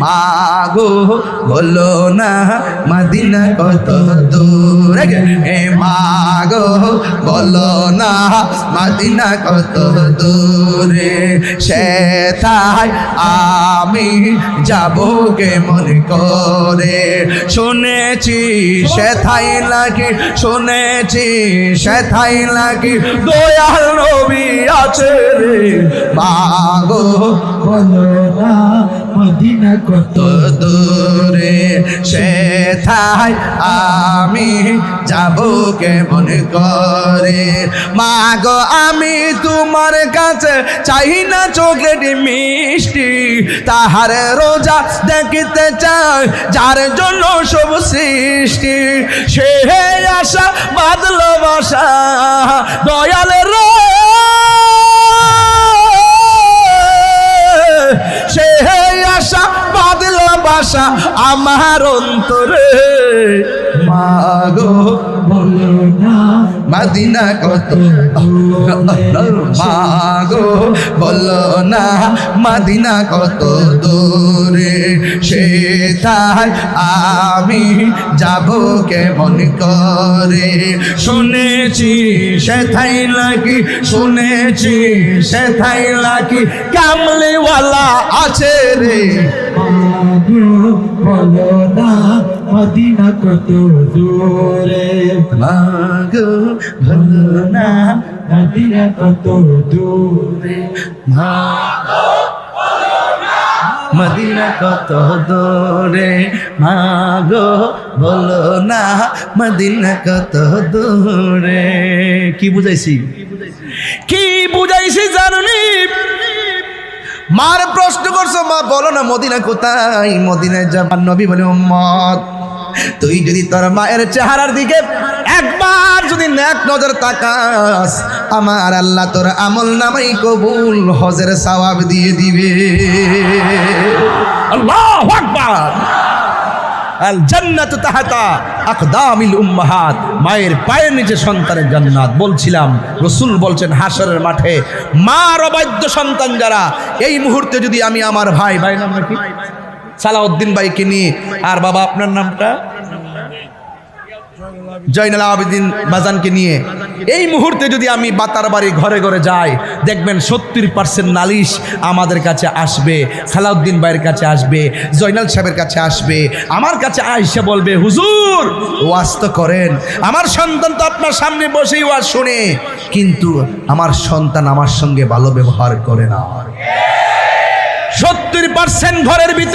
মাগো বলো না মদিনা কত দূর, এ মাগো বলো না মদিনা কত দূরে, সেথায় আমি যাব কেমন করে, শুনেছি সেথায় নাকি, শুনেছি সেথায় নাকি দয়াল নবী আছে রে, মাগো বলো না মদিনা কত দূরে, সেথায় আমি যাব কেমন করে, মাগো আমি তোমার কাছে চাই না চকলেট মিষ্টি, তাহার রোজা দেখিতে চাই যার জন্য সব সৃষ্টি, সে আশা বাদলো বাসা দয়াল রে, সে আশা বাদলো বাসা আমার অন্তরে, মাগো বলো না মদিনা কত, মাগো বলো না মদিনা কত দূরে, সেথায় আমি যাব কেমন করে, শুনেছি সেথায় নাকি, শুনেছি সেথায় নাকি কামলিওয়ালা আছে রে, মাগো বলো না মদিনা কত দূরে, মাগো বলো না মদিনা কত দূরে, মদিনা কত দূরে, মাগো বলো না মদিনা কত দূরে। কি বুঝাইছি, কি বুঝাইছি জানুনি? মার প্রশ্ন করছো, মা বলো না মদিনা কোথায়, মদিনায় যাবার নবী বলে উম্মত তুই যদি তোর মায়ের চেহারার দিকে একবার যদি নেক নজর তাকাস, আমার আল্লাহ তোর আমল নামাই কবুল হজের সওয়াব দিয়ে দিবে। আল্লাহু আকবার। আল জান্নাতু তাহতা আকদামিল উম্মাহাত, মায়ের পায়ের নিচে সন্তানের জান্নাত। বলছিলাম রাসূল বলছেন হাসরের মাঠে মার অবাধ্য সন্তান যারা, এই মুহূর্তে যদি আমি আমার ভাই নাম নাকি সালাউদ্দিন ভাইকে নিয়ে, আর বাবা আপনার নামটা জয়নাল আবেদিন বাজানকে নিয়ে এই মুহূর্তে যদি আমি বাতার বাড়ি ঘরে ঘরে যাই, দেখবেন 70% নালিশ আমাদের কাছে আসবে, সালাউদ্দিন ভাইয়ের কাছে আসবে, জয়নাল সাহেবের কাছে আসবে, আমার কাছে আয়েশা বলবে হুজুর ওয়াজ তো করেন, আমার সন্তান তো আপনার সামনে বসেই ওয়াজ শুনে, কিন্তু আমার সন্তান আমার সঙ্গে ভালো ব্যবহার করে না। 70% ঘরের ভিতরে